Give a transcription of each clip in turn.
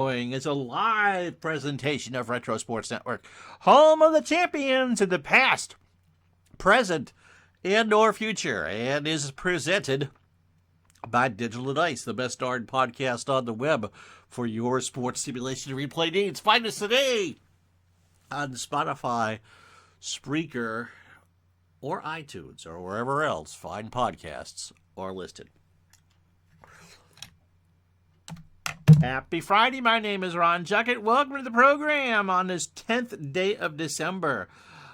It's a live presentation of Retro Sports Network, home of the champions in the past, present, and or future, and is presented by Digital Dice, the best darn podcast on the web for your sports simulation and replay needs. Find us today on Spotify, Spreaker, or iTunes, or wherever else fine podcasts are listed. Happy Friday. My name is Ron Juckett. Welcome to the program on this 10th day of December.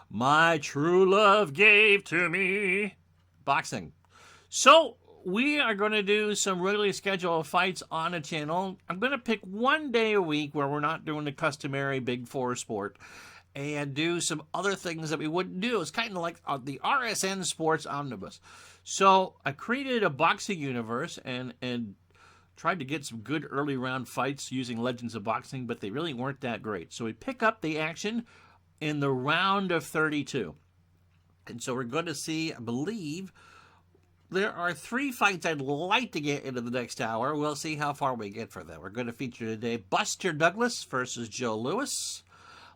My true love gave to me boxing. So we are going to do some regularly scheduled fights on the channel. I'm going to pick one day a week where we're not doing the customary Big Four sport and do some other things that we wouldn't do. It's kind of like the RSN Sports Omnibus. So I created a boxing universe and tried to get some good early round fights using Legends of Boxing, but they really weren't that great. So we pick up the action in the round of 32. And so we're going to see, I believe, there are 3 fights I'd like to get into the next hour. We'll see how far we get for that. We're going to feature today Buster Douglas versus Joe Louis,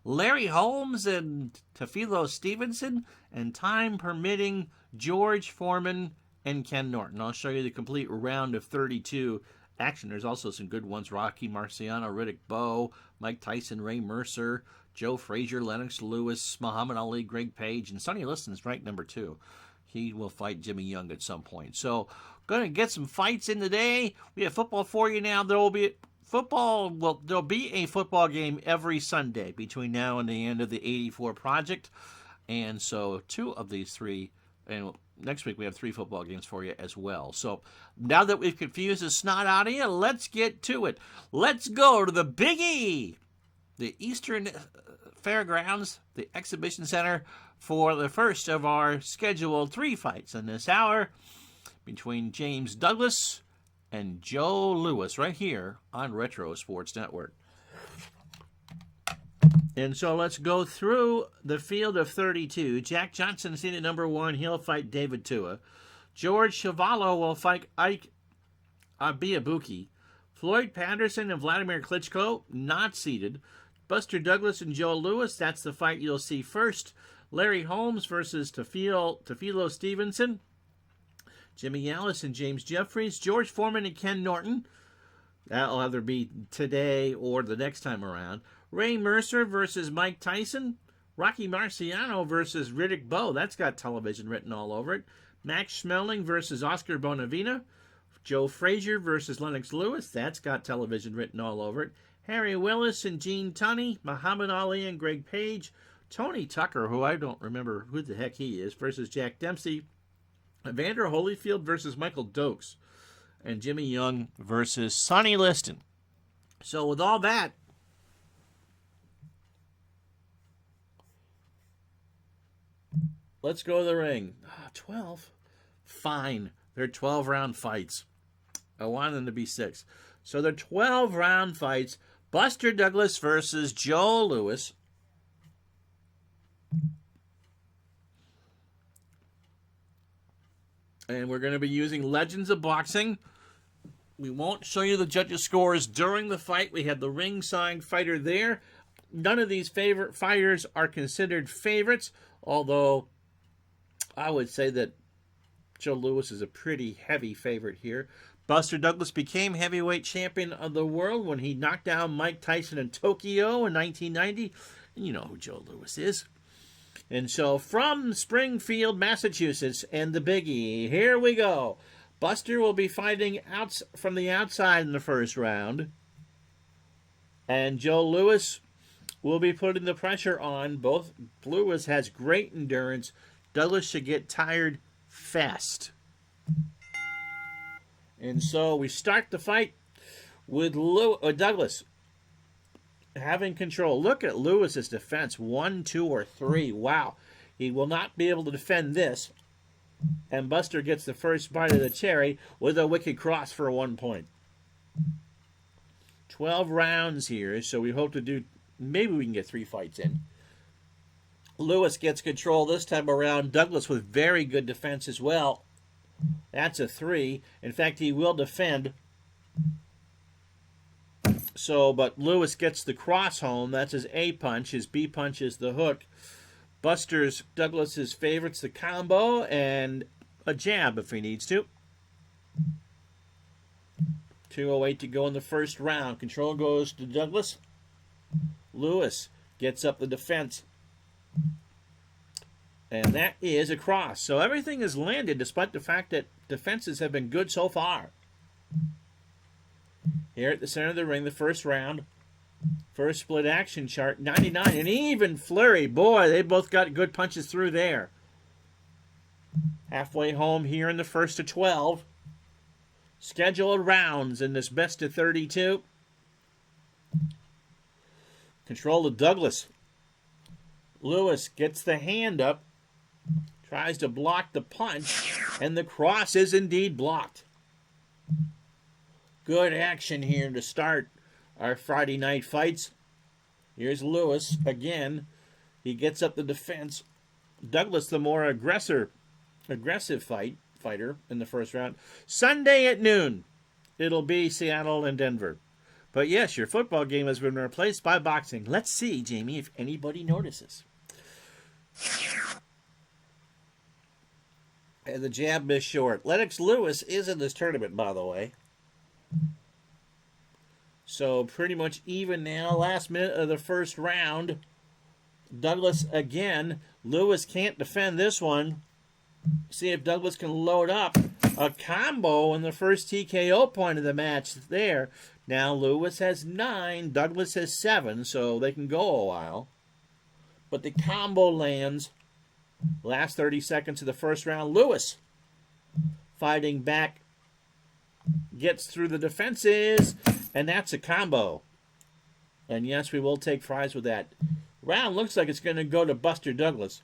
Larry Holmes and Tafilo Stevenson, and time permitting, George Foreman and Ken Norton. I'll show you the complete round of 32 action. There's also some good ones. Rocky Marciano, Riddick Bowe, Mike Tyson, Ray Mercer, Joe Frazier, Lennox Lewis, Muhammad Ali, Greg Page, and Sonny Liston's ranked number 2. He will fight Jimmy Young at some point. So, going to get some fights in today. We have football for you now. There'll be a football game every Sunday between now and the end of the 84 project. And so 2 of these 3, and next week we have 3 football games for you as well. So now that we've confused the snot out of you, let's get to it. Let's go to the Big E, the Eastern Fairgrounds, the Exhibition Center, for the first of our scheduled 3 fights in this hour between James Douglas and Joe Louis right here on Retro Sports Network. And so let's go through the field of 32. Jack Johnson seated number 1. He'll fight David Tua. George Chuvalo will fight Ike Abiabuki. Floyd Patterson and Vladimir Klitschko, not seated. Buster Douglas and Joe Louis, that's the fight you'll see first. Larry Holmes versus Tafilo Stevenson. Jimmy Ellis and James Jeffries. George Foreman and Ken Norton. That'll either be today or the next time around. Ray Mercer versus Mike Tyson. Rocky Marciano versus Riddick Bowe. That's got television written all over it. Max Schmeling versus Oscar Bonavina. Joe Frazier versus Lennox Lewis. That's got television written all over it. Harry Willis and Gene Tunney. Muhammad Ali and Greg Page. Tony Tucker, who I don't remember who the heck he is, versus Jack Dempsey. Evander Holyfield versus Michael Dokes. And Jimmy Young versus Sonny Liston. So with all that, let's go to the ring. 12? Fine. They're 12-round fights. I wanted them to be 6. So they're 12-round fights. Buster Douglas versus Joe Louis. And we're going to be using Legends of Boxing. We won't show you the judges' scores during the fight. We have the ringside fighter there. None of these favorite fighters are considered favorites, although I would say that Joe Louis is a pretty heavy favorite here. Buster Douglas became heavyweight champion of the world when he knocked down Mike Tyson in Tokyo in 1990. And you know who Joe Louis is. And so from Springfield, Massachusetts, and the Big E, here we go. Buster will be fighting out from the outside in the first round. And Joe Louis will be putting the pressure on. Both Louis has great endurance. Douglas should get tired fast. And so we start the fight with Douglas having control. Look at Lewis's defense. 1, 2, or 3. Wow. He will not be able to defend this. And Buster gets the first bite of the cherry with a wicked cross for 1 point. 12 rounds here, so we hope to do, maybe we can get 3 fights in. Louis gets control this time around. Douglas with very good defense as well. That's a 3. In fact, he will defend. But Lewis gets the cross home. That's his A punch. His B punch is the hook. Buster's Douglas's favorites, the combo, and a jab if he needs to. 2:08 to go in the first round. Control goes to Douglas. Lewis gets up the defense. And that is a cross. So everything is landed despite the fact that defenses have been good so far. Here at the center of the ring, the first round. First split action chart, 99. An even flurry. Boy, they both got good punches through there. Halfway home here in the first of 12. Scheduled rounds in this best of 32. Control to Douglas. Lewis gets the hand up. Tries to block the punch. And the cross is indeed blocked. Good action here to start our Friday night fights. Here's Lewis again. He gets up the defense. Douglas, the more aggressive fighter in the first round. Sunday at noon, it'll be Seattle and Denver. But yes, your football game has been replaced by boxing. Let's see, Jamie, if anybody notices. And the jab missed short. Lennox Lewis is in this tournament, by the way. So pretty much even now. Last minute of the first round. Douglas again. Lewis can't defend this one. See if Douglas can load up a combo in the first TKO point of the match there. Now Lewis has 9. Douglas has 7. So they can go a while. But the combo lands. Last 30 seconds of the first round. Lewis fighting back. Gets through the defenses. And that's a combo. And yes, we will take fries with that. Round looks like it's going to go to Buster Douglas.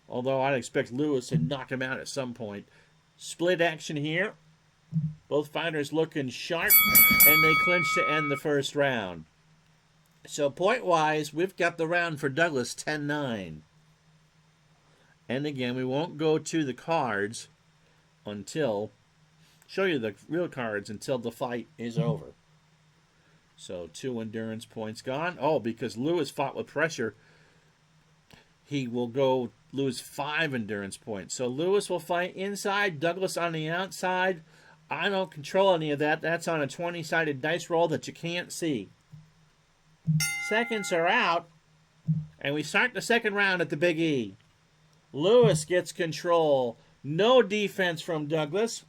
Although I'd expect Lewis to knock him out at some point. Split action here. Both fighters looking sharp. And they clinch to end the first round. So point-wise, we've got the round for Douglas 10-9. And again, we won't go to the cards until... show you the real cards until the fight is over. So 2 endurance points gone. Oh, because Lewis fought with pressure, he will lose 5 endurance points. So Lewis will fight inside, Douglas on the outside. I don't control any of that. That's on a 20-sided dice roll that you can't see. Seconds are out, and we start the second round at the Big E. Lewis gets control. No defense from Douglas.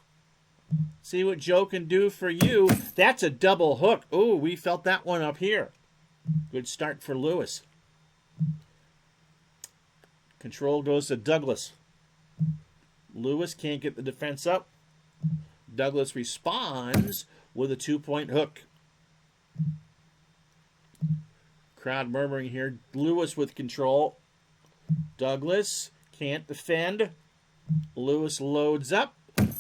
See what Joe can do for you. That's a double hook. Ooh, we felt that one up here. Good start for Lewis. Control goes to Douglas. Lewis can't get the defense up. Douglas responds with a 2-point hook. Crowd murmuring here. Lewis with control. Douglas can't defend. Lewis loads up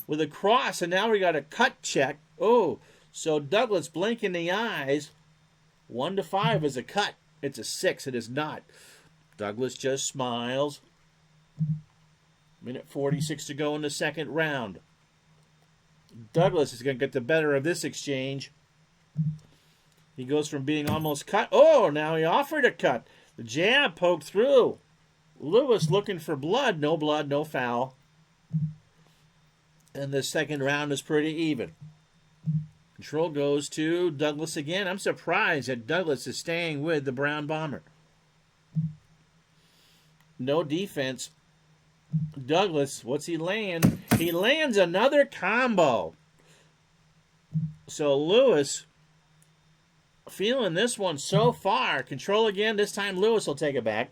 with a cross, and now we got a cut check. Oh, so Douglas blinking the eyes. 1-5 is a cut. It's a 6. It is not. Douglas just smiles. Minute 46 to go in the second round. Douglas is going to get the better of this exchange. He goes from being almost cut. Oh, now he offered a cut. The jab poked through. Lewis looking for blood. No blood, no foul. And the second round is pretty even. Control goes to Douglas again. I'm surprised that Douglas is staying with the Brown Bomber. No defense. Douglas, what's he land? He lands another combo. So Lewis feeling this one so far. Control again. This time Lewis will take it back.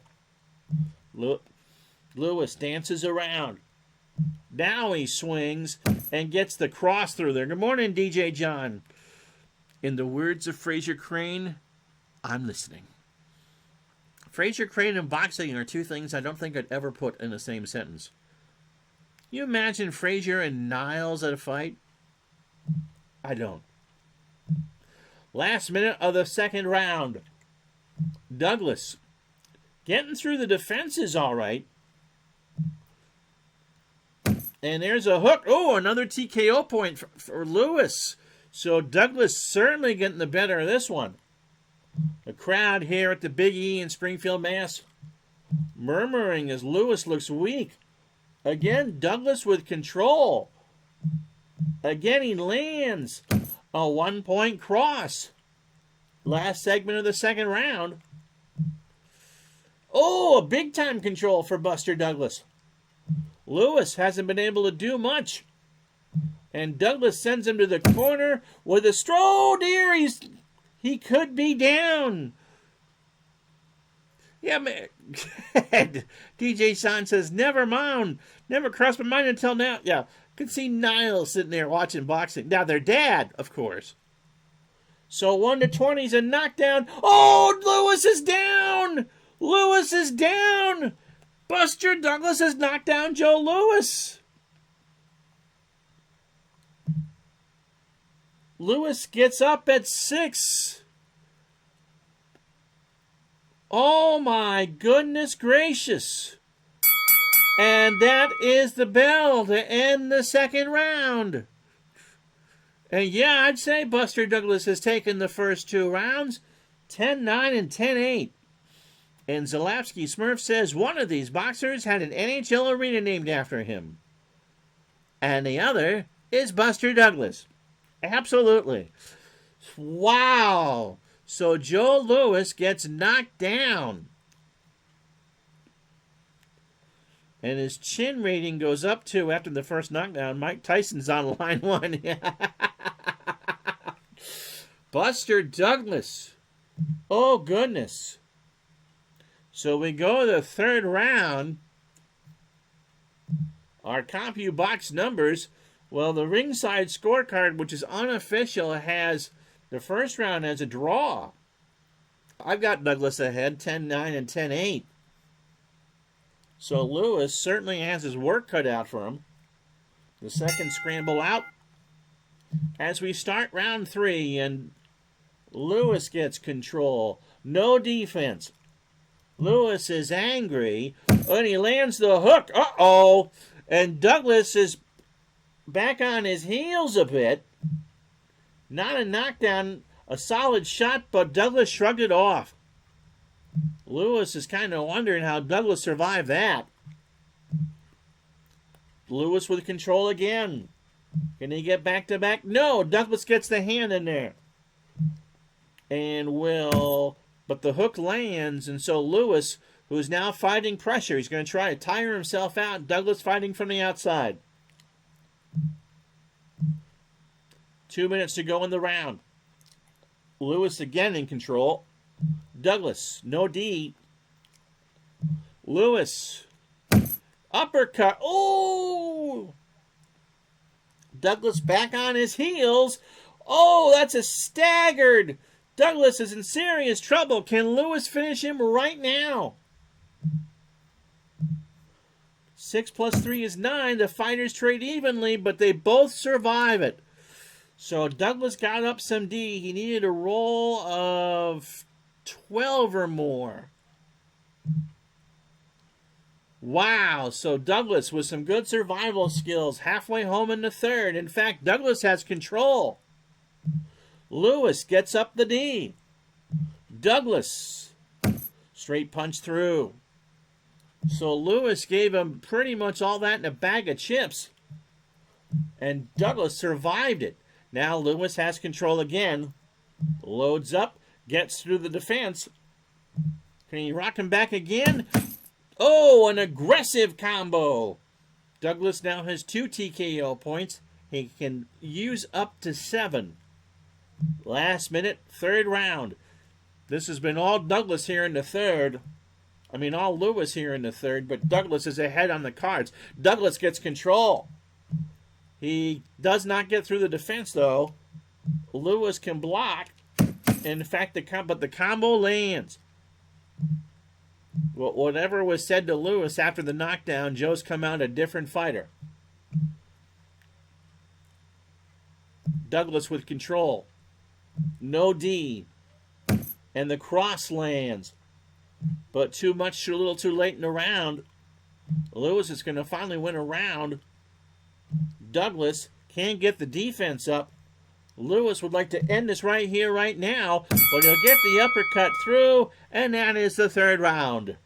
Lewis dances around. Now he swings and gets the cross through there. Good morning, DJ John. In the words of Fraser Crane, I'm listening. Fraser Crane and boxing are two things I don't think I'd ever put in the same sentence. You imagine Fraser and Niles at a fight? I don't. Last minute of the second round. Douglas getting through the defenses all right. And there's a hook. Oh, another TKO point for Lewis. So Douglas certainly getting the better of this one. The crowd here at the Big E in Springfield, Mass. murmuring as Lewis looks weak. Again, Douglas with control. Again, he lands a 1-point cross. Last segment of the second round. Oh, a big-time control for Buster Douglas. Lewis hasn't been able to do much. And Douglas sends him to the corner with a stroll. Dear, he could be down. Yeah, man. DJ San says, never mind. Never crossed my mind until now. Yeah, could see Niles sitting there watching boxing. Now, their dad, of course. So 1-20 is a knockdown. Oh, Lewis is down. Lewis is down. Buster Douglas has knocked down Joe Lewis. Lewis gets up at 6. Oh my goodness gracious. And that is the bell to end the second round. And yeah, I'd say Buster Douglas has taken the first 2 rounds, 10-9 and 10-8. And Zalapsky Smurf says one of these boxers had an NHL arena named after him. And the other is Buster Douglas. Absolutely. Wow. So Joe Lewis gets knocked down. And his chin rating goes up too after the first knockdown. Mike Tyson's on line 1. Buster Douglas. Oh, goodness. So we go to the third round. Our CompuBox numbers. Well, the ringside scorecard, which is unofficial, has the first round as a draw. I've got Douglas ahead, 10-9 and 10-8. So Lewis certainly has his work cut out for him. The second scramble out. As we start round 3, and Lewis gets control. No defense. Lewis is angry, and he lands the hook. Uh-oh. And Douglas is back on his heels a bit. Not a knockdown, a solid shot, but Douglas shrugged it off. Lewis is kind of wondering how Douglas survived that. Lewis with control again. Can he get back-to-back? No, Douglas gets the hand in there. And but the hook lands, and so Lewis, who is now fighting pressure, he's going to try to tire himself out. Douglas fighting from the outside. 2 minutes to go in the round. Lewis again in control. Douglas, no D. Lewis, uppercut. Oh! Douglas back on his heels. Oh, that's a staggered. Douglas is in serious trouble. Can Lewis finish him right now? 6 + 3 is 9. The fighters trade evenly, but they both survive it. So Douglas got up some D. He needed a roll of 12 or more. Wow. So Douglas with some good survival skills. Halfway home in the third. In fact, Douglas has control. Lewis gets up the D. Douglas. Straight punch through. So Lewis gave him pretty much all that in a bag of chips. And Douglas survived it. Now Lewis has control again. Loads up. Gets through the defense. Can he rock him back again? Oh, an aggressive combo. Douglas now has 2 TKO points. He can use up to 7. Last minute, third round. This has been all Douglas here in the third. I mean, all Lewis here in the third, but Douglas is ahead on the cards. Douglas gets control. He does not get through the defense, though. Lewis can block. In fact, the combo lands. Well, whatever was said to Lewis after the knockdown, Joe's come out a different fighter. Douglas with control. No D. And the cross lands. But too little too late in the round. Lewis is going to finally win a round. Douglas can't get the defense up. Lewis would like to end this right here, right now, but he'll get the uppercut through, and that is the third round.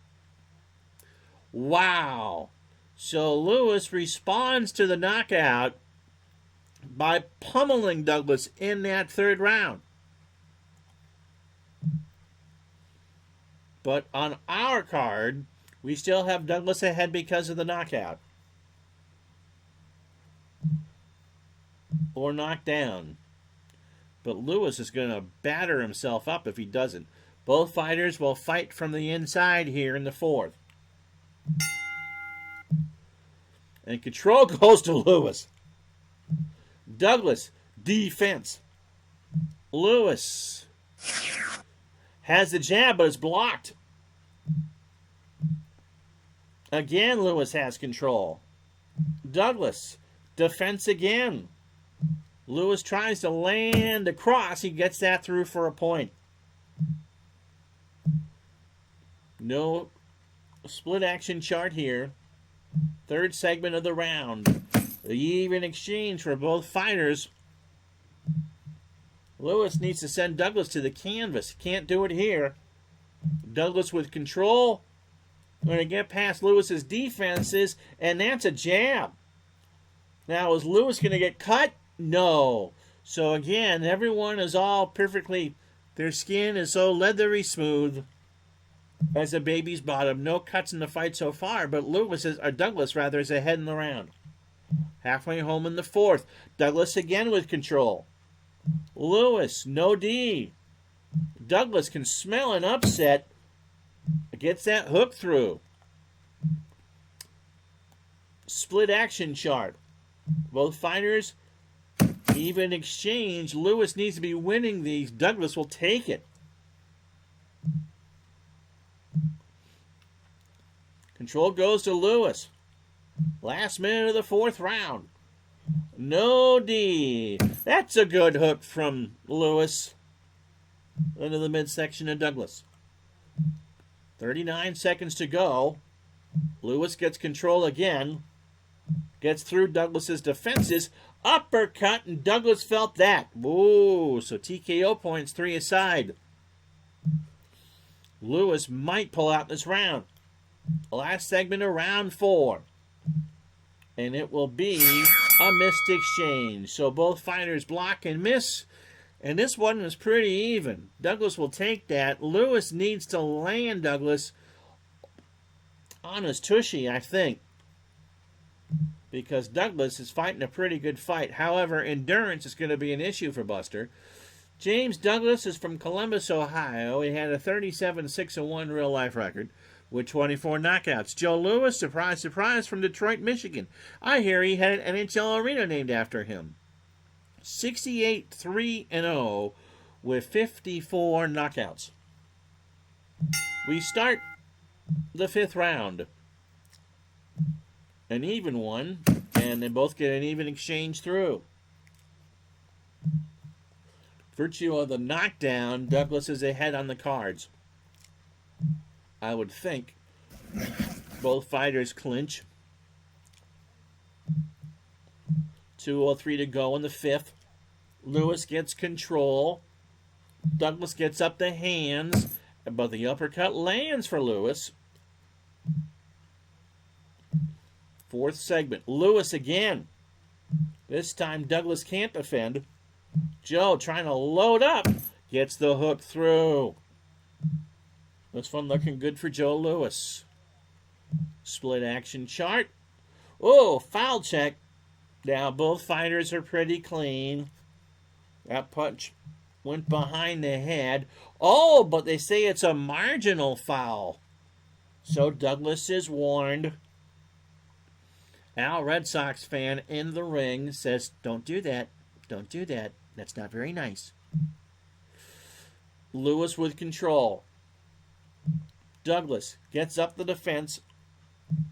Wow. So Lewis responds to the knockout by pummeling Douglas in that third round. But on our card, we still have Douglas ahead because of the knockout. Or knocked down. But Lewis is going to batter himself up if he doesn't. Both fighters will fight from the inside here in the fourth. And control goes to Lewis. Douglas, defense. Lewis has the jab, but it's blocked. Again, Lewis has control. Douglas, defense again. Lewis tries to land across. He gets that through for a point. No split action chart here. Third segment of the round. The even exchange for both fighters. Lewis needs to send Douglas to the canvas. Can't do it here. Douglas with control. Going to get past Lewis's defenses, and that's a jab. Now, is Lewis going to get cut? No. So again, everyone is all perfectly, their skin is so leathery smooth as a baby's bottom. No cuts in the fight so far, but Douglas is ahead in the round. Halfway home in the fourth. Douglas again with control. Lewis, no D. Douglas can smell an upset. Gets that hook through. Split action chart. Both fighters, even exchange. Lewis needs to be winning these. Douglas will take it. Control goes to Lewis. Last minute of the fourth round. No D. That's a good hook from Lewis. Into the midsection of Douglas. 39 seconds to go. Lewis gets control again. Gets through Douglas's defenses. Uppercut, and Douglas felt that. Ooh, so TKO points, 3 aside. Lewis might pull out this round. Last segment of round 4. And it will be a missed exchange. So both fighters block and miss. And this one was pretty even. Douglas will take that. Lewis needs to land Douglas on his tushy, I think. Because Douglas is fighting a pretty good fight. However, endurance is going to be an issue for Buster. James Douglas is from Columbus, Ohio. He had a 37-6-1 real-life record with 24 knockouts. Joe Lewis, surprise, surprise, from Detroit, Michigan. I hear he had an NHL arena named after him. 68-3-0 with 54 knockouts. We start the 5th round. An even one, and they both get an even exchange through. Virtue of the knockdown, Douglas is ahead on the cards. I would think. Both fighters clinch. 2:03 to go in the 5th. Lewis gets control. Douglas gets up the hands, but the uppercut lands for Lewis. 4th segment. Lewis again. This time Douglas can't defend. Joe trying to load up. Gets the hook through. This one looking good for Joe Lewis. Split action chart. Oh, foul check. Now both fighters are pretty clean. That punch went behind the head. Oh, but they say it's a marginal foul. So Douglas is warned. Al, Red Sox fan in the ring, says, don't do that. Don't do that. That's not very nice. Lewis with control. Douglas gets up the defense.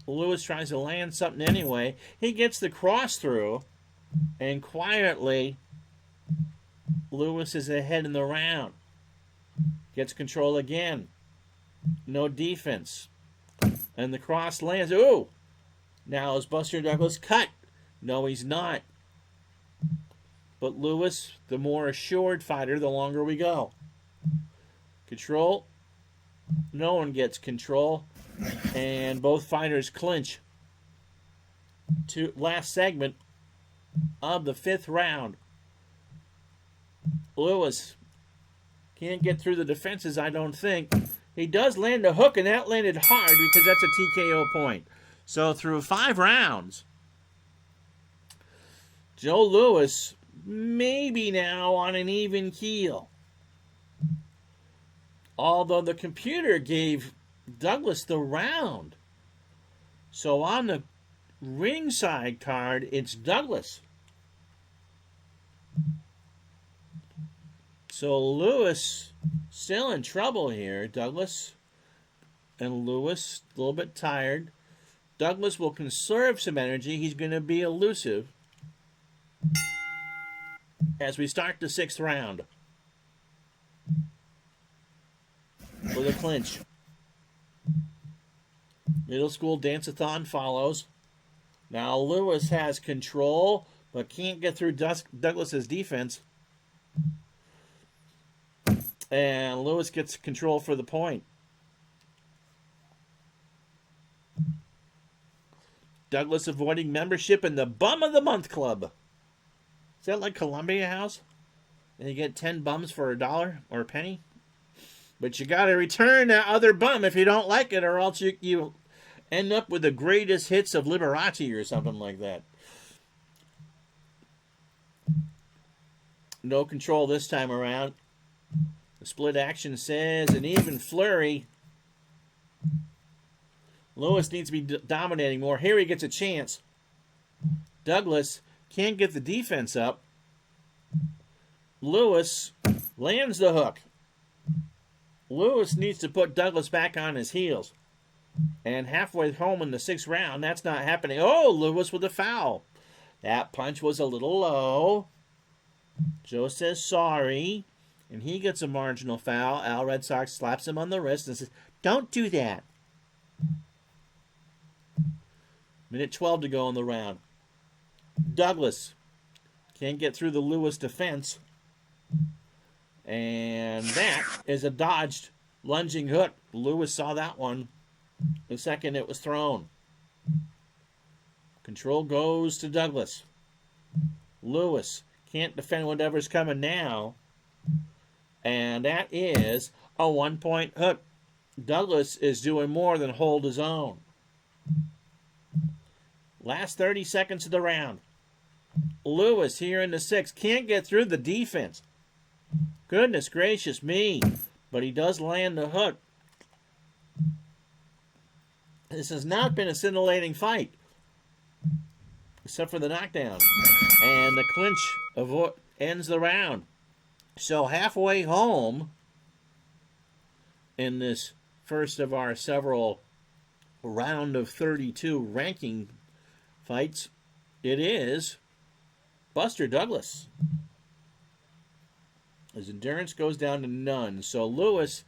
Lewis tries to land something anyway. He gets the cross through. And quietly, Lewis is ahead in the round. Gets control again. No defense. And the cross lands. Ooh! Now is Buster Douglas cut? No, he's not. But Lewis, the more assured fighter, the longer we go. Control. No one gets control. And both fighters clinch. To last segment of the 5th round. Lewis can't get through the defenses, I don't think. He does land a hook, and that landed hard because that's a TKO point. So through 5 rounds, Joe Louis maybe now on an even keel. Although the computer gave Douglas the round. So on the ringside card, it's Douglas. So Lewis still in trouble here. Douglas and Lewis a little bit tired. Douglas will conserve some energy. He's going to be elusive as we start the 6th round with a clinch. Middle school dance-a-thon follows. Now Lewis has control, but can't get through Douglas's defense. And Lewis gets control for the point. Douglas avoiding membership in the Bum of the Month Club. Is that like Columbia House? And you get 10 bums for $1 or a penny? But you got to return that other bum if you don't like it, or else you end up with the greatest hits of Liberace or something like that. No control this time around. The split action says an even flurry. Lewis needs to be dominating more. Here he gets a chance. Douglas can't get the defense up. Lewis lands the hook. Lewis needs to put Douglas back on his heels. And halfway home in the 6th round, that's not happening. Oh, Lewis with a foul. That punch was a little low. Joe says sorry. And he gets a marginal foul. Al Red Sox slaps him on the wrist and says, "Don't do that." Minute 12 to go in the round. Douglas can't get through the Lewis defense. And that is a dodged lunging hook. Lewis saw that one the second it was thrown. Control goes to Douglas. Lewis can't defend whatever's coming now. And that is a 1-point hook. Douglas is doing more than hold his own. Last 30 seconds of the round. Lewis here in the 6th can't get through the defense. Goodness gracious me. But he does land the hook. This has not been a scintillating fight. Except for the knockdown. And the clinch ends the round. So halfway home in this first of our several round of 32 ranking fights, it is Buster Douglas. His endurance goes down to none. So Lewis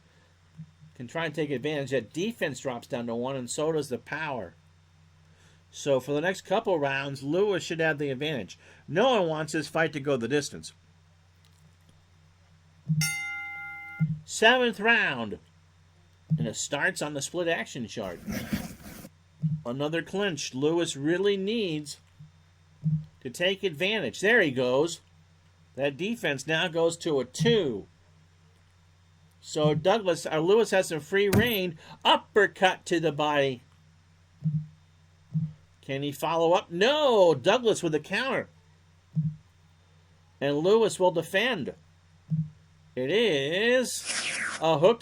can try and take advantage. That defense drops down to 1, and so does the power. So for the next couple rounds, Lewis should have the advantage. No one wants this fight to go the distance. 7th round. And it starts on the split action chart. Another clinch. Lewis really needs to take advantage. There he goes. That defense now goes to a 2. So Lewis has some free reign. Uppercut to the body. Can he follow up? No. Douglas with a counter. And Lewis will defend. It is a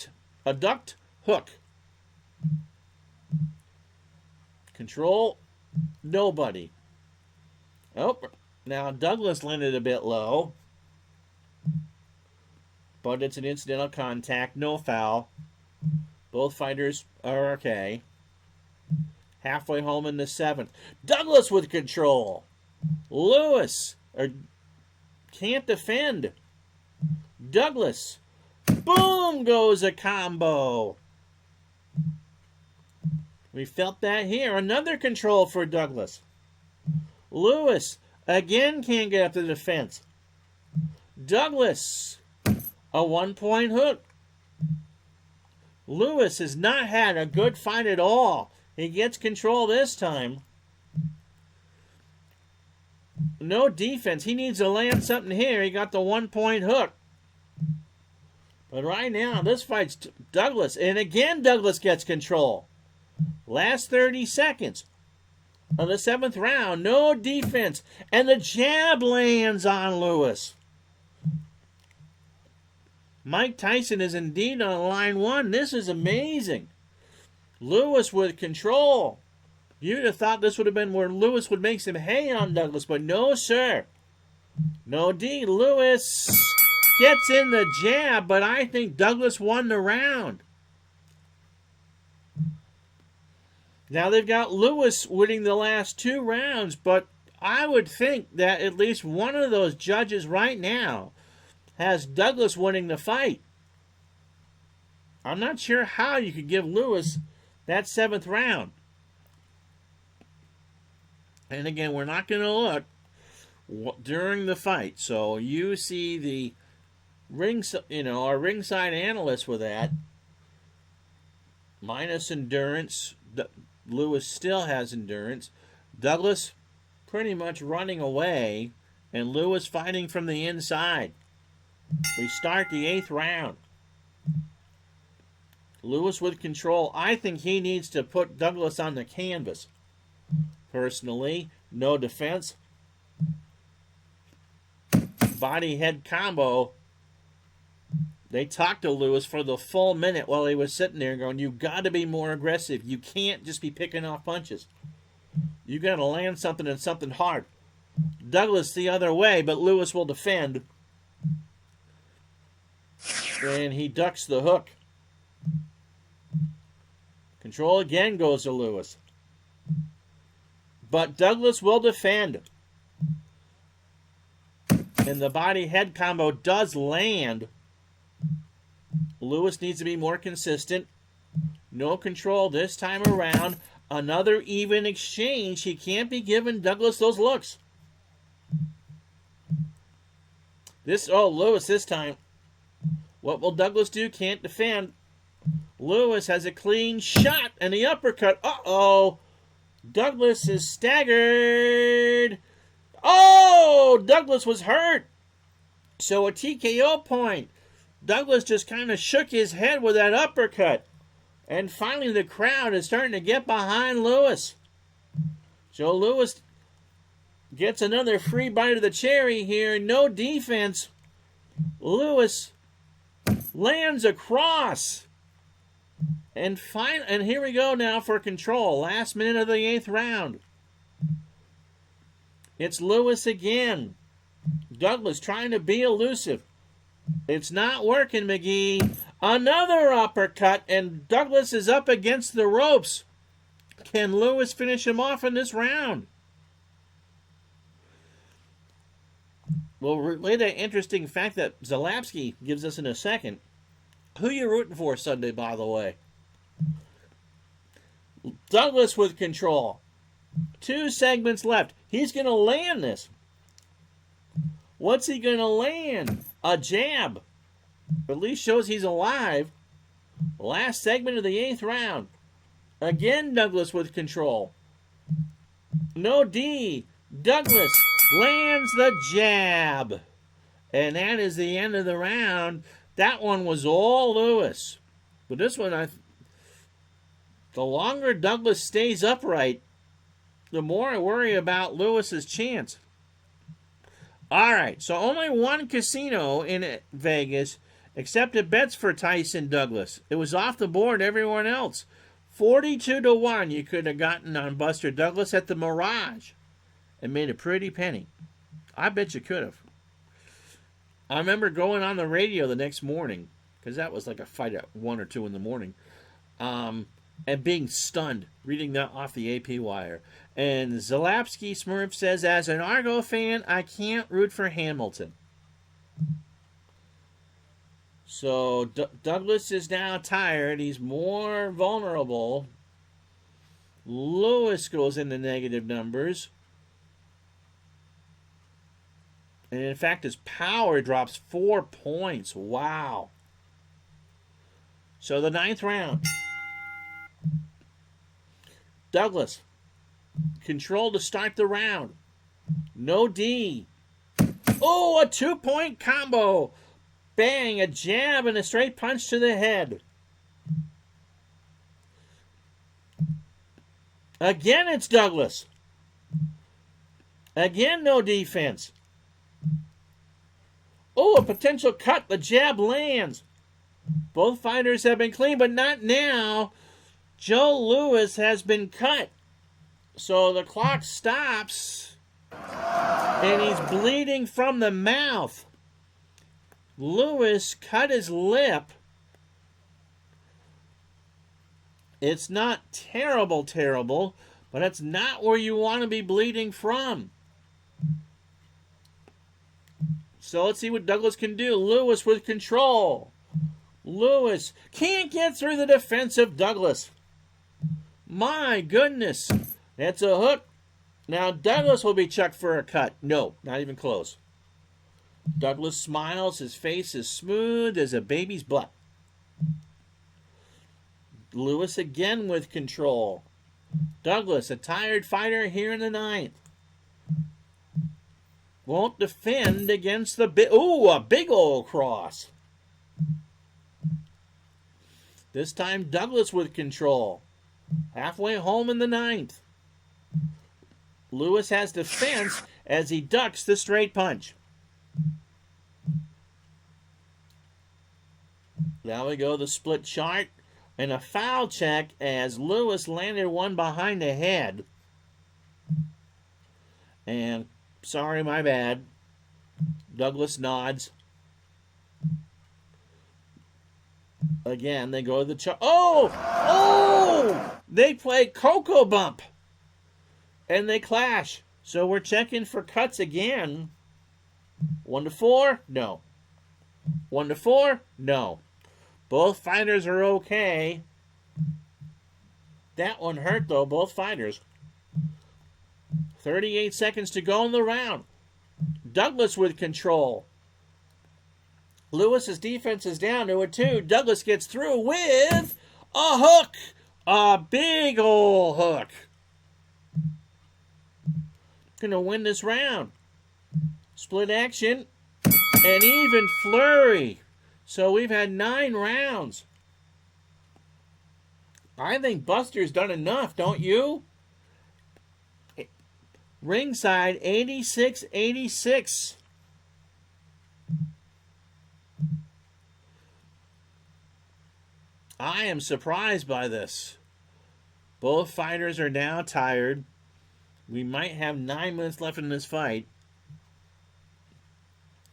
ducked hook. Control, nobody. Oh, now Douglas landed a bit low. But it's an incidental contact, no foul. Both fighters are okay. Halfway home in the 7th. Douglas with control. Lewis can't defend. Douglas. Boom goes a combo. We felt that here. Another control for Douglas. Lewis again can't get up to the defense. Douglas, a 1-point hook. Lewis has not had a good fight at all. He gets control this time. No defense. He needs to land something here. He got the 1-point hook. But right now, this fight's Douglas. And again, Douglas gets control. Last 30 seconds of the 7th round. No defense. And the jab lands on Lewis. Mike Tyson is indeed on line 1. This is amazing. Lewis with control. You'd have thought this would have been where Lewis would make some hay on Douglas, but no, sir. No D. Lewis gets in the jab, but I think Douglas won the round. Now they've got Lewis winning the last 2 rounds, but I would think that at least one of those judges right now has Douglas winning the fight. I'm not sure how you could give Lewis that 7th round. And again, we're not going to look during the fight. So you see the our ringside analyst with that. Minus endurance. Lewis still has endurance. Douglas pretty much running away. And Lewis fighting from the inside. We start the 8th round. Lewis with control. I think he needs to put Douglas on the canvas. Personally, no defense. Body head combo. They talked to Lewis for the full minute while he was sitting there going, you got to be more aggressive. You can't just be picking off punches. You got to land something and something hard. Douglas the other way, but Lewis will defend. And he ducks the hook. Control again goes to Lewis. But Douglas will defend. And the body head combo does land. Lewis needs to be more consistent. No control this time around. Another even exchange. He can't be giving Douglas those looks. Lewis this time. What will Douglas do? Can't defend. Lewis has a clean shot and the uppercut. Uh-oh. Douglas is staggered. Oh, Douglas was hurt. So a TKO point. Douglas just kind of shook his head with that uppercut. And finally the crowd is starting to get behind Lewis. So Lewis gets another free bite of the cherry here. No defense. Lewis lands across. And here we go now for control. Last minute of the 8th round. It's Lewis again. Douglas trying to be elusive. It's not working, McGee. Another uppercut, and Douglas is up against the ropes. Can Lewis finish him off in this round? We'll relay that interesting fact that Zalapsky gives us in a second. Who you rooting for Sunday, by the way? Douglas with control. 2 segments left. He's going to land this. What's he going to land? A jab. At least shows he's alive. Last segment of the 8th round. Again, Douglas with control. No D. Douglas lands the jab. And that is the end of the round. That one was all Lewis. But this one, the longer Douglas stays upright, the more I worry about Lewis's chance. All right, so only one casino in Vegas accepted bets for Tyson Douglas. It was off the board, everyone else. 42-1 you could have gotten on Buster Douglas at the Mirage and made a pretty penny. I bet you could have. I remember going on the radio the next morning, because that was like a fight at 1 or 2 in the morning, and being stunned, reading that off the AP wire. And Zalapsky Smurf says, as an Argo fan, I can't root for Hamilton. So Douglas is now tired. He's more vulnerable. Lewis goes into negative numbers. And in fact, his power drops 4 points. Wow. So the 9th round. Douglas. Control to start the round. No D. Oh, a 2-point combo. Bang, a jab and a straight punch to the head. Again, it's Douglas. Again, no defense. Oh, a potential cut. The jab lands. Both fighters have been clean, but not now. Joe Louis has been cut. So the clock stops. And he's bleeding from the mouth. Louis cut his lip. It's not terrible, but it's not where you want to be bleeding from. So let's see what Douglas can do. Louis with control. Louis can't get through the defense of Douglas. My goodness. That's a hook. Now Douglas will be checked for a cut. No, not even close. Douglas smiles. His face is smooth as a baby's butt. Louis again with control. Douglas, a tired fighter here in the 9th. Won't defend against the big... Ooh, a big old cross. This time Douglas with control. Halfway home in the 9th. Louis has defense as he ducks the straight punch. Now we go the split chart. And a foul check as Louis landed one behind the head. And, sorry, my bad. Douglas nods. Again, they go to the chart. Oh! Oh! They play Coco Bump. And they clash. So we're checking for cuts again. 1 to 4? No. 1 to 4? No. Both fighters are okay. That one hurt, though, both fighters. 38 seconds to go in the round. Douglas with control. Louis's defense is down to a 2. Douglas gets through with a hook. A big ol' hook. Gonna win this round. Split action. An even flurry. So we've had 9 rounds. I think Buster's done enough, don't you? Ringside, 86-86. I am surprised by this. Both fighters are now tired. We might have 9 minutes left in this fight.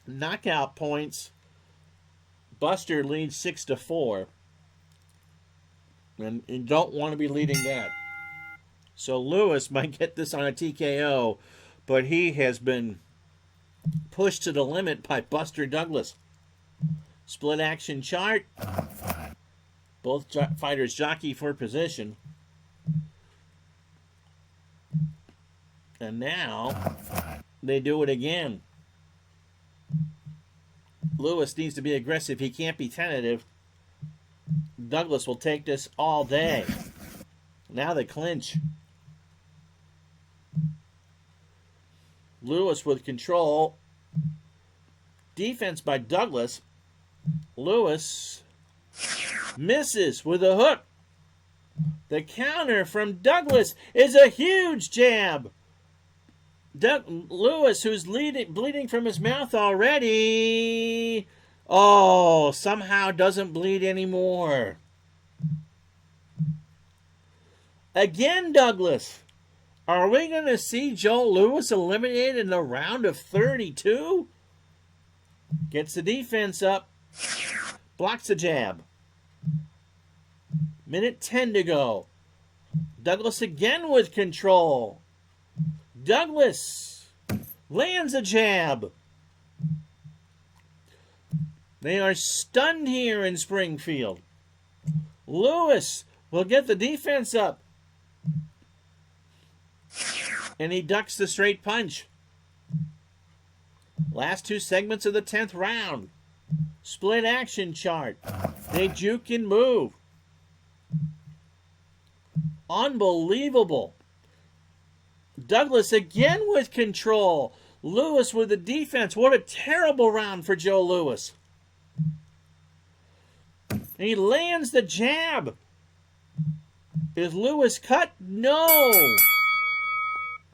Knockout points. Buster leads 6 to 4. And you don't want to be leading that. So Louis might get this on a TKO, but he has been pushed to the limit by Buster Douglas. Split action chart. Both fighters jockey for position. And now they do it again. Louis needs to be aggressive. He can't be tentative. Douglas will take this all day. Now they clinch. Louis with control. Defense by Douglas. Louis misses with a hook. The counter from Douglas is a huge jab. Louis, who's bleeding from his mouth already, somehow doesn't bleed anymore. Again, Douglas. Are we going to see Joe Louis eliminated in the round of 32? Gets the defense up. Blocks the jab. Minute 10 to go. Douglas again with control. Douglas lands a jab. They are stunned here in Springfield. Louis will get the defense up. And he ducks the straight punch. Last two segments of the 10th round. Split action chart. They juke and move. Unbelievable. Douglas again with control. Lewis with the defense. What a terrible round for Joe Lewis. He lands the jab. Is Lewis cut? No.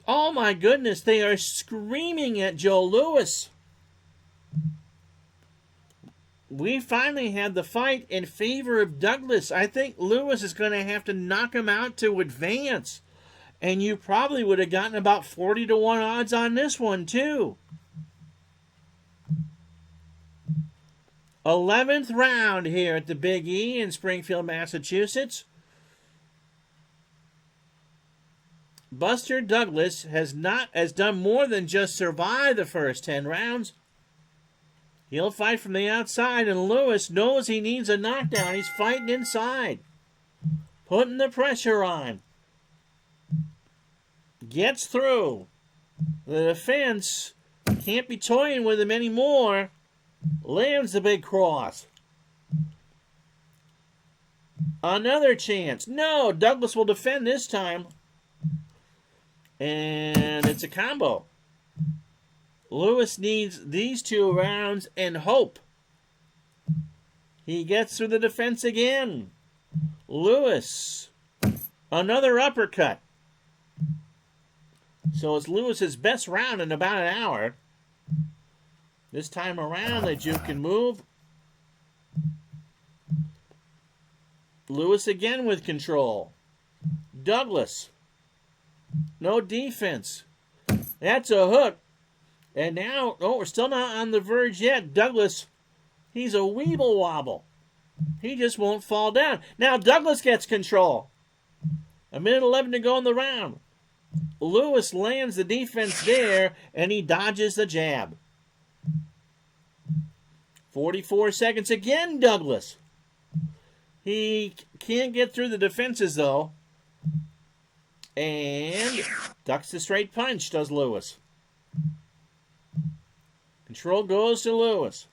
Oh my goodness, they are screaming at Joe Lewis. We finally had the fight in favor of Douglas. I think Lewis is going to have to knock him out to advance. And you probably would have gotten about 40-1 odds on this one too. 11th round here at the Big E in Springfield, Massachusetts. Buster Douglas has done more than just survive the first 10 rounds. He'll fight from the outside, and Lewis knows he needs a knockdown. He's fighting inside, putting the pressure on. Gets through. The defense can't be toying with him anymore. Lands the big cross. Another chance. No, Douglas will defend this time. And it's a combo. Lewis needs these 2 rounds and hope. He gets through the defense again. Lewis. Another uppercut. So it's Lewis's best round in about an hour. This time around, the juke can move. Lewis again with control. Douglas. No defense. That's a hook. And now, we're still not on the verge yet. Douglas, he's a weeble wobble. He just won't fall down. Now Douglas gets control. 1:11 to go in the round. Lewis lands the defense there, and he dodges the jab. 44 seconds again, Douglas. He can't get through the defenses, though. And ducks the straight punch, does Lewis. Control goes to Lewis.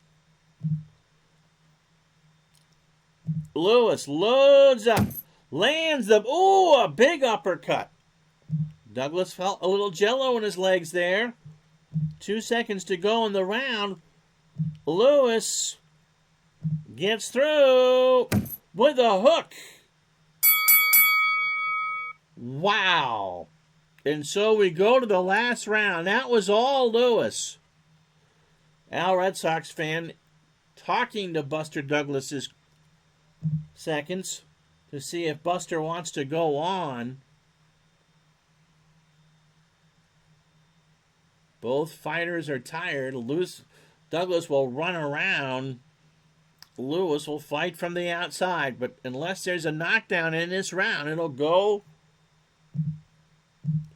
Lewis loads up. Lands the... Ooh, a big uppercut. Douglas felt a little jello in his legs there. 2 seconds to go in the round. Lewis gets through with a hook. Wow. And so we go to the last round. That was all Lewis. Al, Red Sox fan, talking to Buster Douglas's seconds to see if Buster wants to go on. Both fighters are tired. Douglas will run around. Lewis will fight from the outside. But unless there's a knockdown in this round, it'll go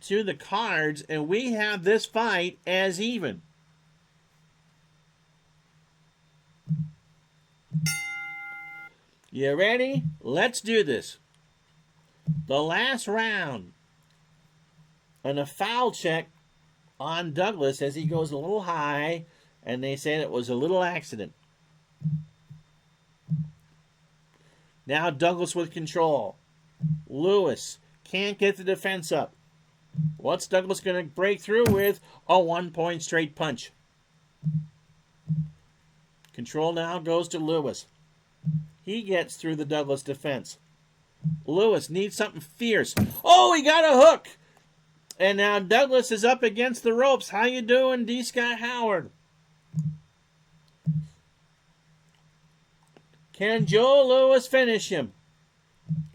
to the cards. And we have this fight as even. You ready? Let's do this. The last round. And a foul check on Douglas as he goes a little high, and they say it was a little accident. Now Douglas with control. Lewis can't get the defense up. What's Douglas going to break through with? A 1-point straight punch. Control now goes to Lewis. He gets through the Douglas defense. Lewis needs something fierce. Oh, he got a hook! And now Douglas is up against the ropes. How you doing, D. Scott Howard? Can Joe Lewis finish him?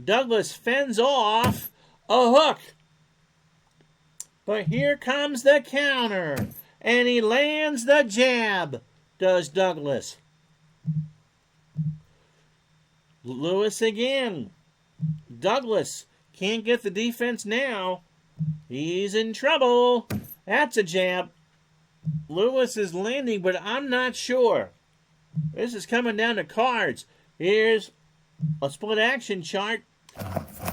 Douglas fends off a hook. But here comes the counter. And he lands the jab, does Douglas. Lewis again. Douglas can't get the defense now. He's in trouble. That's a jab. Lewis is landing, but I'm not sure. This is coming down to cards. Here's a split action chart.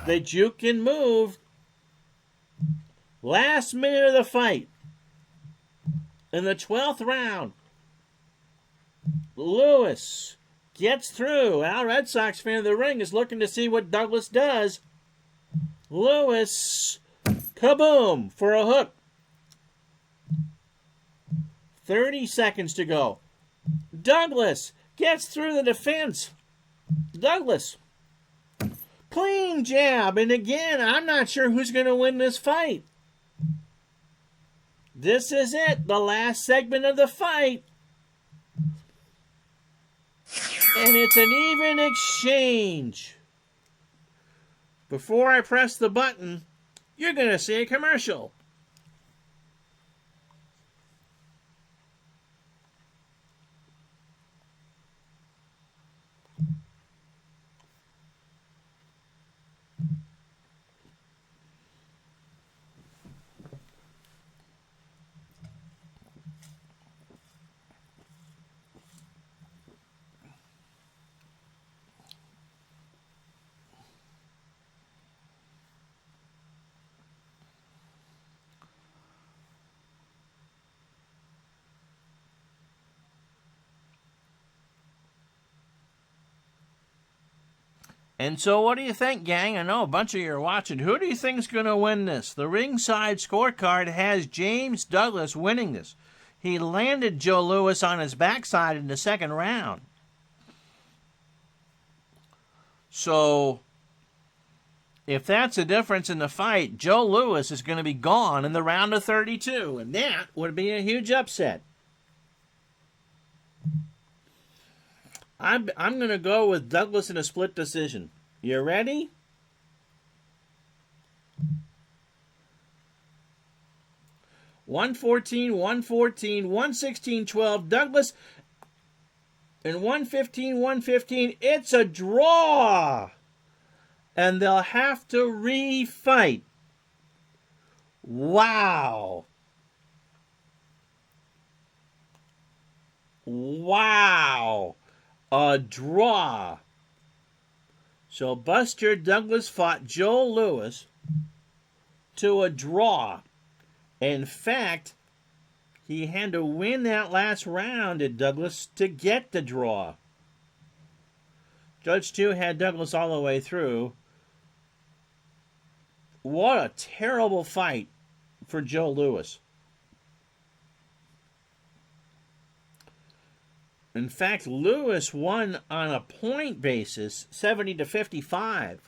The juke and move. Last minute of the fight. In the 12th round, Lewis gets through. Al Red Sox fan of the ring is looking to see what Douglas does. Lewis, kaboom, for a hook. 30 seconds to go. Douglas gets through the defense. Douglas, clean jab. And again, I'm not sure who's going to win this fight. This is it, the last segment of the fight. And it's an even exchange. Before I press the button, you're going to see a commercial. And so what do you think, gang? I know a bunch of you are watching. Who do you think's going to win this? The ringside scorecard has James Douglas winning this. He landed Joe Louis on his backside in the second round. So if that's the difference in the fight, Joe Louis is going to be gone in the round of 32. And that would be a huge upset. I'm going to go with Douglas in a split decision. You ready? $114, $114, $116, $12. Douglas and $115, $115. It's a draw. And they'll have to refight. Wow. Wow. A draw. So Buster Douglas fought Joe Louis to a draw. In fact, he had to win that last round at Douglas to get the draw. Judge 2 had Douglas all the way through. What a terrible fight for Joe Louis. In fact, Louis won on a point basis, 70-55.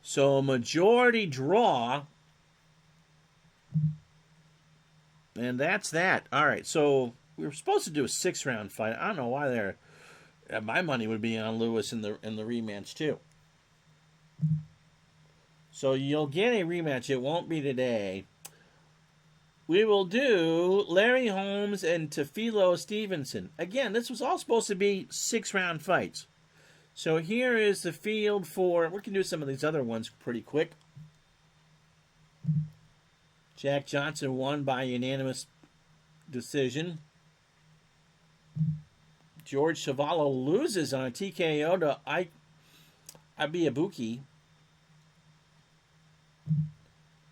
So a majority draw. And that's that. All right, so we were supposed to do a 6-round fight. I don't know why they're... My money would be on Louis in the rematch, too. So you'll get a rematch. It won't be today. We will do Larry Holmes and Tafilo Stevenson. Again, this was all supposed to be 6-round fights. So here is the field for... We can do some of these other ones pretty quick. Jack Johnson won by unanimous decision. George Chuvalo loses on a TKO to Abiyabuki.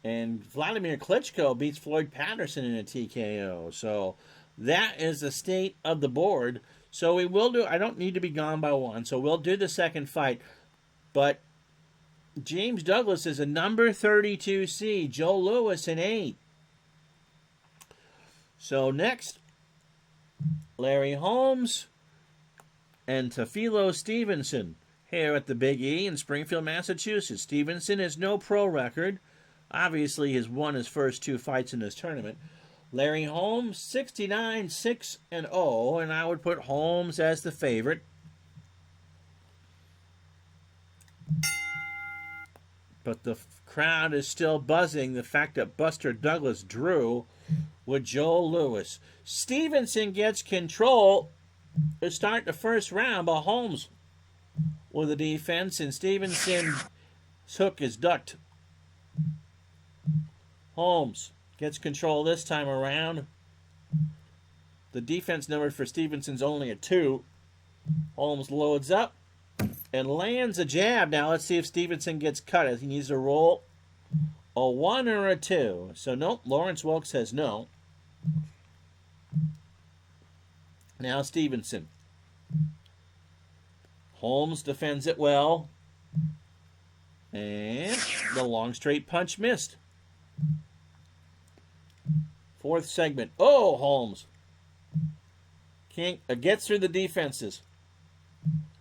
And Vladimir Klitschko beats Floyd Patterson in a TKO. So that is the state of the board. So we will do... I don't need to be gone by one. So we'll do the second fight. But James Douglas is a number 32 seed. Joe Louis an 8. So next, Larry Holmes and Tafilo Stevenson here at the Big E in Springfield, Massachusetts. Stevenson has no pro record. Obviously, he's won his first 2 fights in this tournament. Larry Holmes, 69-6-0, and I would put Holmes as the favorite. But the crowd is still buzzing the fact that Buster Douglas drew with Joe Louis. Stevenson gets control to start the first round, but Holmes with the defense, and Stevenson's hook is ducked. Holmes gets control this time around. The defense number for Stevenson's only a 2. Holmes loads up and lands a jab. Now let's see if Stevenson gets cut. He needs to roll A 1 or a 2? So nope, Lawrence Welk says no. Now Stevenson. Holmes defends it well. And the long straight punch missed. Fourth segment. Oh, Holmes. Gets through the defenses.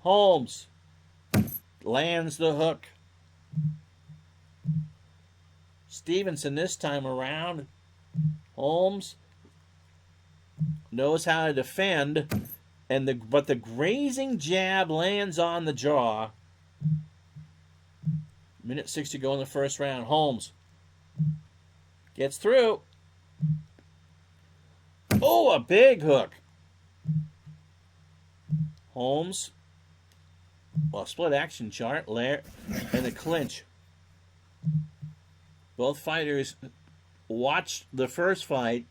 Holmes lands the hook. Stevenson this time around. Holmes knows how to defend, but the grazing jab lands on the jaw. Minute 6 to go in the first round. Holmes gets through. Oh, a big hook. Holmes. Well, split action chart. And the clinch. Both fighters watched the first fight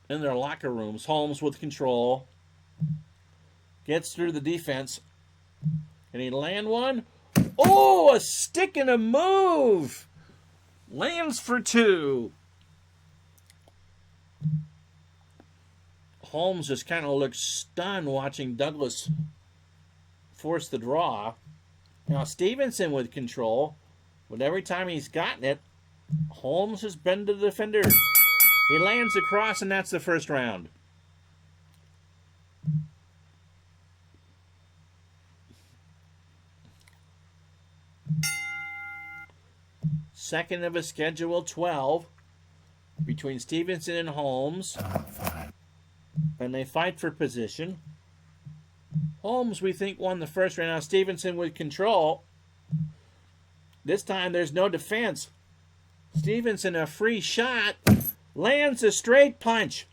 in their locker rooms. Holmes with control. Gets through the defense. Can he land one? Oh, a stick and a move. Lands for 2. Holmes just kind of looks stunned watching Douglas force the draw. Now Stevenson with control. But every time he's gotten it, Holmes has been the defender. He lands across, and that's the first round. Second of a scheduled 12 between Stevenson and Holmes. And they fight for position. Holmes, we think, won the first round. Now Stevenson with control. This time there's no defense. Stevenson, a free shot, lands a straight punch.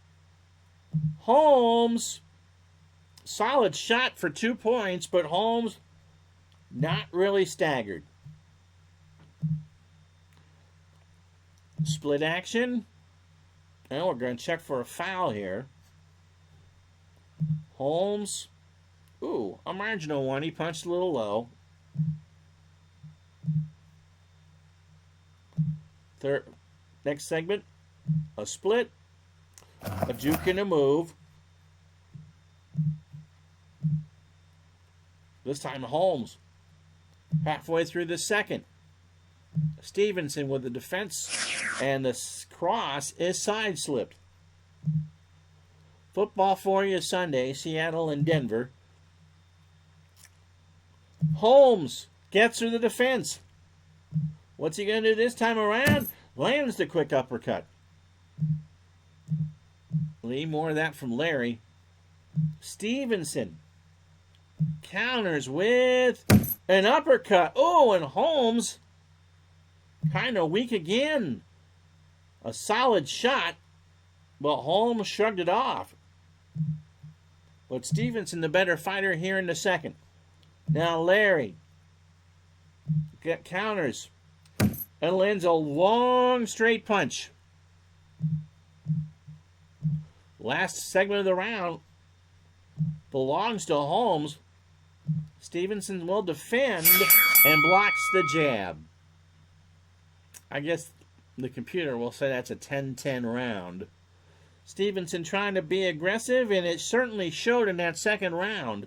Holmes, solid shot for 2 points, but Holmes not really staggered. Split action. Now we're going to check for a foul here. Holmes, ooh, a marginal one. He punched a little low. Next segment, a split, a juke and a move. This time Holmes, halfway through the second. Stevenson with the defense, and the cross is side-slipped. Football for you Sunday, Seattle and Denver. Holmes gets through the defense. What's he going to do this time around? Lands the quick uppercut. Lee, more of that from Larry. Stevenson counters with an uppercut. Oh, and Holmes kind of weak again. A solid shot, but Holmes shrugged it off. But Stevenson, the better fighter here in the second. Now Larry counters and lands a long straight punch. Last segment of the round belongs to Holmes. Stevenson will defend and blocks the jab. I guess the computer will say that's a 10-10 round. Stevenson trying to be aggressive, and it certainly showed in that second round.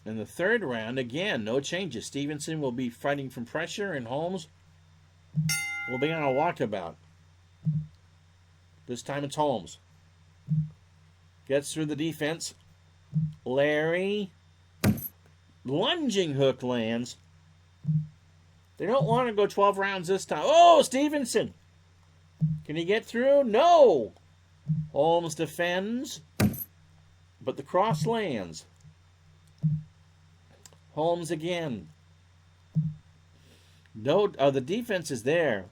In the third round, again, no changes. Stevenson will be fighting from pressure, and Holmes will be on a walkabout. This time it's Holmes. Gets through the defense. Larry. Lunging hook lands. They don't want to go 12 rounds this time. Oh, Stevenson. Can he get through? No. Holmes defends, but the cross lands. Holmes again. No, the defense is there.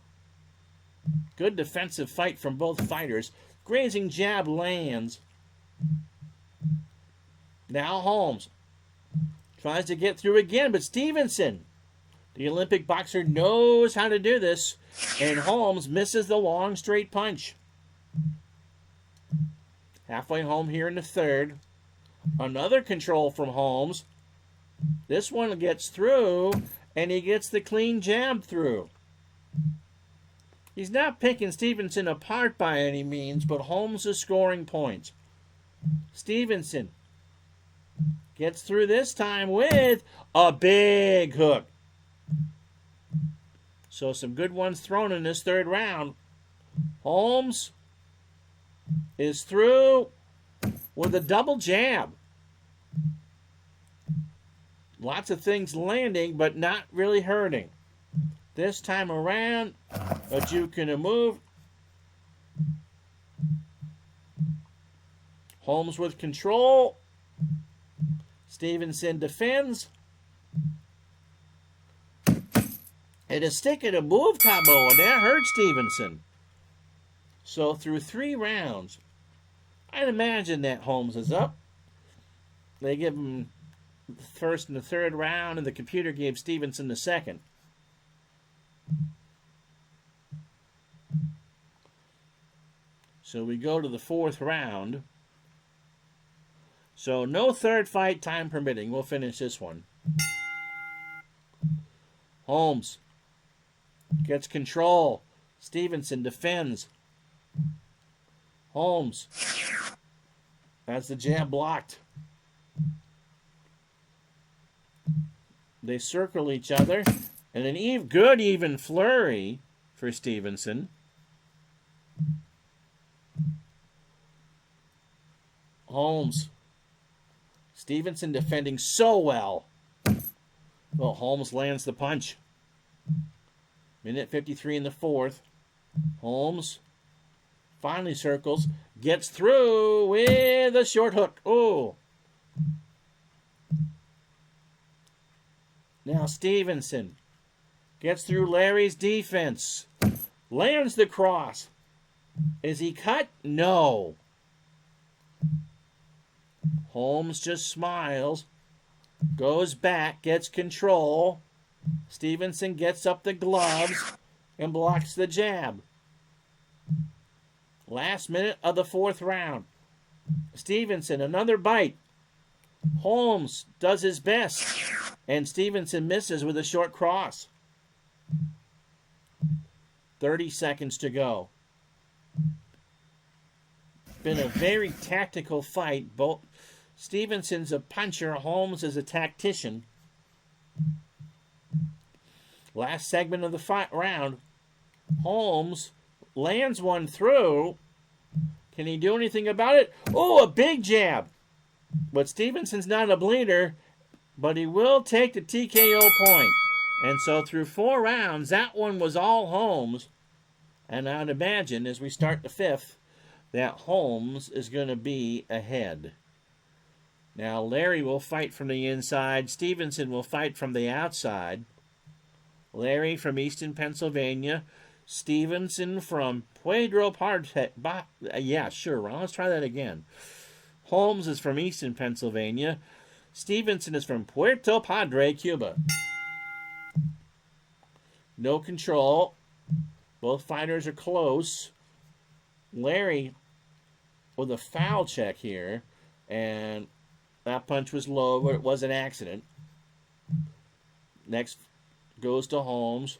Good defensive fight from both fighters. Grazing jab lands. Now Holmes tries to get through again, but Stevenson, the Olympic boxer, knows how to do this, and Holmes misses the long straight punch. Halfway home here in the third. Another control from Holmes. This one gets through, and he gets the clean jab through. He's not picking Stevenson apart by any means, but Holmes is scoring points. Stevenson gets through this time with a big hook. So some good ones thrown in this third round. Holmes is through with a double jab. Lots of things landing, but not really hurting. This time around, a juke and a move. Holmes with control. Stevenson defends. And a stick and a move combo, and that hurt Stevenson. So through 3 rounds, I'd imagine that Holmes is up. They give him the first and the third round, and the computer gave Stevenson the second. So we go to the 4th round. So no third fight, time permitting. We'll finish this one. Holmes gets control. Stevenson defends. Holmes has the jab blocked. They circle each other. And an good even flurry for Stevenson. Holmes. Stevenson defending so well. Well, Holmes lands the punch. Minute 53 in the 4th. Holmes finally circles. Gets through with a short hook. Oh. Now Stevenson gets through Larry's defense. Lands the cross. Is he cut? No. Holmes just smiles. Goes back. Gets control. Stevenson gets up the gloves and blocks the jab. Last minute of the 4th round. Stevenson, another bite. Holmes does his best. And Stevenson misses with a short cross. 30 seconds to go. Been a very tactical fight. Both Stevenson's a puncher. Holmes is a tactician. Last segment of the round. Holmes lands one through. Can he do anything about it? Oh, a big jab. But Stevenson's not a bleeder, but he will take the TKO point. And so through 4 rounds, that one was all Holmes. And I'd imagine as we start the 5th, that Holmes is going to be ahead. Now Larry will fight from the inside. Stevenson will fight from the outside. Larry from Easton, Pennsylvania. Stevenson from Puerto Padre. Yeah, sure, Ron. Let's try that again. Holmes is from Easton, Pennsylvania. Stevenson is from Puerto Padre, Cuba. No control. Both fighters are close. Larry with a foul check here. And that punch was low, but it was an accident. Next goes to Holmes.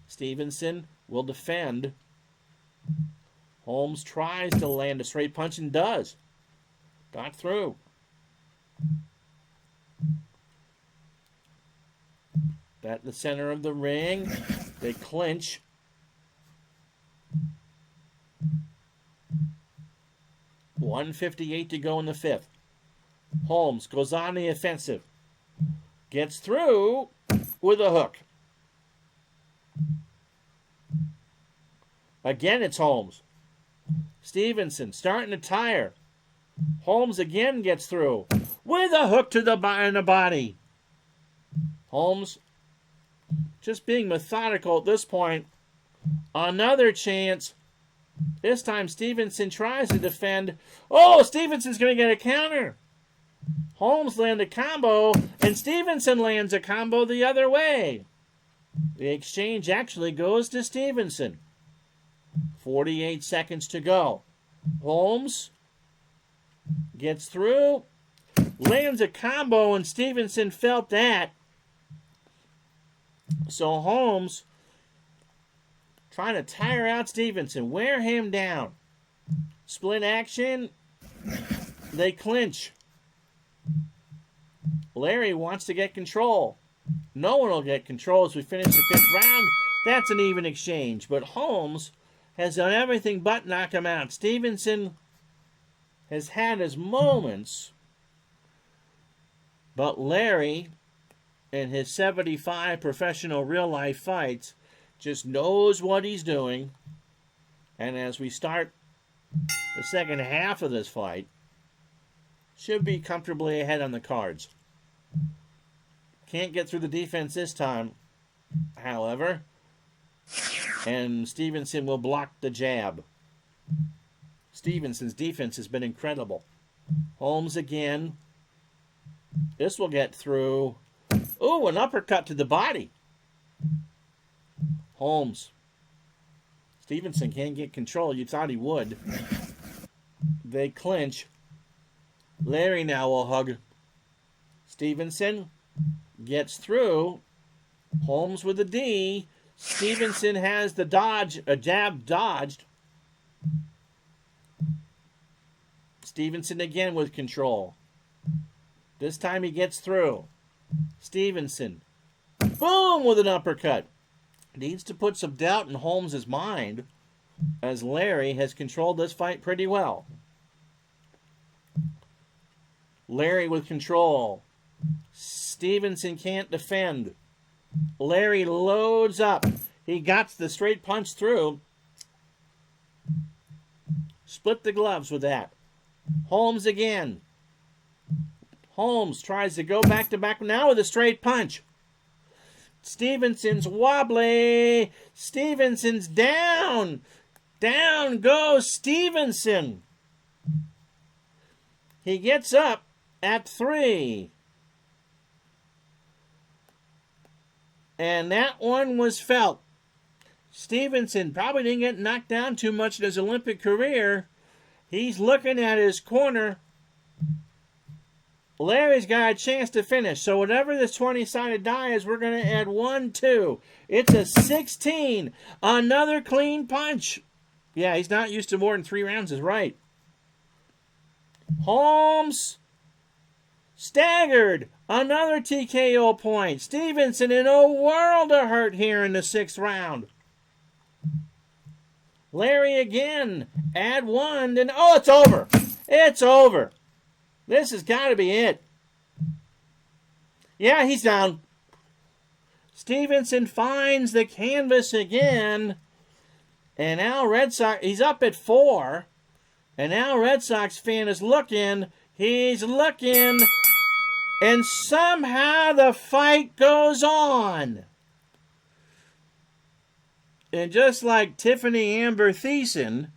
Stevenson will defend. Holmes tries to land a straight punch and does. Got through. At the center of the ring. They clinch. .158 to go in the 5th. Holmes goes on the offensive. Gets through with a hook. Again, it's Holmes. Stevenson starting to tire. Holmes again gets through with a hook to the body. Holmes just being methodical at this point. Another chance. This time Stevenson tries to defend. Oh, Stevenson's going to get a counter. Holmes lands a combo, and Stevenson lands a combo the other way. The exchange actually goes to Stevenson. 48 seconds to go. Holmes gets through lands a combo, and Stevenson felt that. So Holmes trying to tire out Stevenson, wear him down. Split action, they clinch. Larry wants to get control. No one will get control as we finish the 5th round. That's an even exchange. But Holmes has done everything but knock him out. Stevenson has had his moments, but Larry, in his 75 professional real-life fights, just knows what he's doing. And as we start the second half of this fight, should be comfortably ahead on the cards. Can't get through the defense this time, however, and Stevenson will block the jab. Stevenson's defense has been incredible. Holmes again. This will get through. Ooh, an uppercut to the body. Holmes. Stevenson can't get control. You thought he would. They clinch. Larry now will hug. Stevenson gets through. Holmes with a D. Stevenson has the dodge, a jab dodged. Stevenson again with control. This time he gets through. Stevenson, boom, with an uppercut. Needs to put some doubt in Holmes' mind, as Larry has controlled this fight pretty well. Larry with control. Stevenson can't defend. Larry loads up. He got the straight punch through. Split the gloves with that. Holmes again. Holmes tries to go back-to-back now with a straight punch. Stevenson's wobbly. Stevenson's down. Down goes Stevenson. He gets up at 3. And that one was felt. Stevenson probably didn't get knocked down too much in his Olympic career. He's looking at his corner. Larry's got a chance to finish. So whatever this 20-sided die is, we're going to add 1, 2. It's a 16. Another clean punch. Yeah, he's not used to more than 3 rounds is right. Holmes staggered. Another TKO point. Stevenson in a world of hurt here in the 6th round. Larry again. Add 1. Then, oh, it's over. It's over. This has got to be it. Yeah, he's down. Stevenson finds the canvas again. And now Red Sox, he's up at 4. And now Red Sox fan is looking. He's looking. And somehow the fight goes on. And just like Tiffany Amber Thiessen,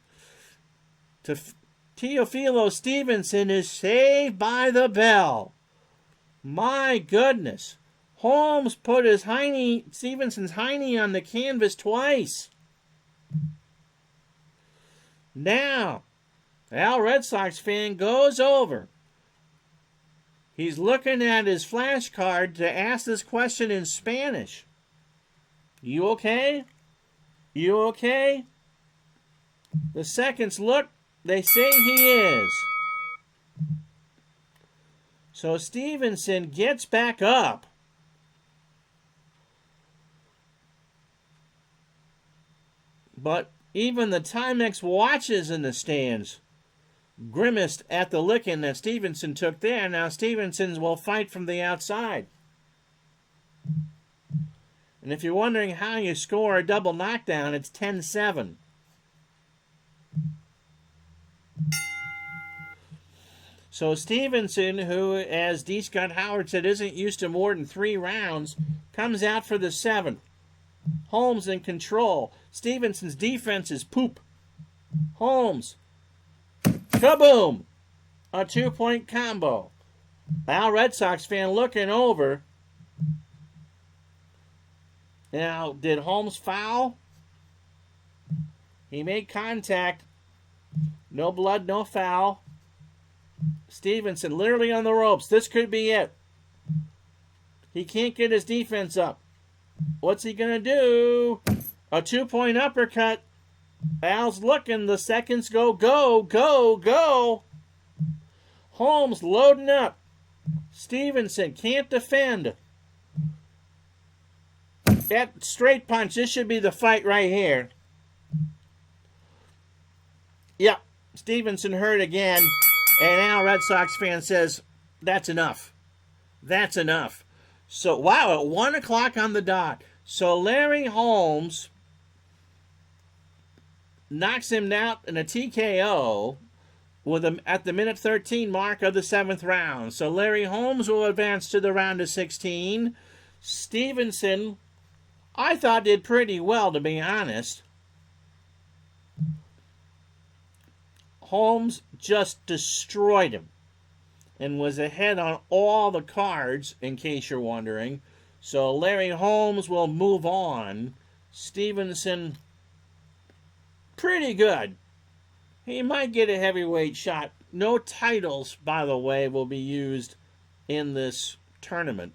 Tafilo Stevenson is saved by the bell. My goodness. Holmes put his Stevenson's hiney on the canvas twice. Now, Al Red Sox fan goes over. He's looking at his flashcard to ask this question in Spanish. You okay? You okay? The seconds look. They say he is. So Stevenson gets back up. But even the Timex watches in the stands grimaced at the licking that Stevenson took there. Now Stevenson will fight from the outside. And if you're wondering how you score a double knockdown, it's 10-7. So Stevenson, who, as D. Scott Howard said, isn't used to more than 3 rounds, comes out for the 7th. Holmes in control. Stevenson's defense is poop. Holmes. Kaboom! A 2-point combo. Now Red Sox fan looking over. Now, did Holmes foul? He made contact. No blood, no foul. Stevenson literally on the ropes. This could be it. He can't get his defense up. What's he going to do? A 2-point uppercut. Al's looking. The seconds go, go, go, go. Holmes loading up. Stevenson can't defend. That straight punch. This should be the fight right here. Yep. Stevenson hurt again. And now Red Sox fan says, that's enough. That's enough. So, wow, at 1 o'clock on the dot. So Larry Holmes knocks him out in a TKO with him at the minute 13 mark of the 7th round. So Larry Holmes will advance to the round of 16. Stevenson, I thought, did pretty well, to be honest. Holmes just destroyed him and was ahead on all the cards, in case you're wondering. So Larry Holmes will move on. Stevenson, pretty good. He might get a heavyweight shot. No titles, by the way, will be used in this tournament.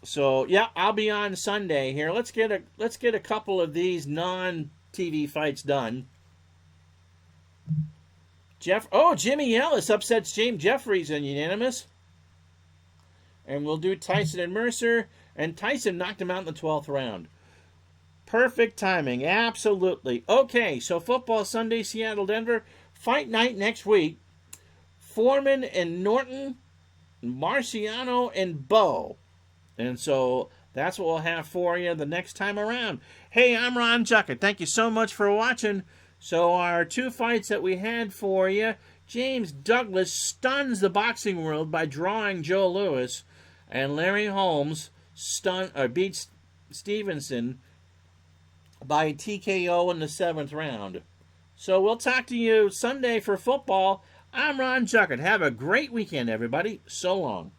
So yeah, I'll be on Sunday here. Let's get a couple of these non-TV fights done. Jimmy Ellis upsets James Jeffries in unanimous. And we'll do Tyson and Mercer. And Tyson knocked him out in the 12th round. Perfect timing, absolutely. Okay, so football Sunday, Seattle, Denver. Fight night next week. Foreman and Norton, Marciano and Bowe. And so that's what we'll have for you the next time around. Hey, I'm Ron Juckett. Thank you so much for watching. So our 2 fights that we had for you, James Douglas stuns the boxing world by drawing Joe Louis, and Larry Holmes beats Stevenson by TKO in the 7th round. So we'll talk to you Sunday for football. I'm Ron Juckett. Have a great weekend, everybody. So long.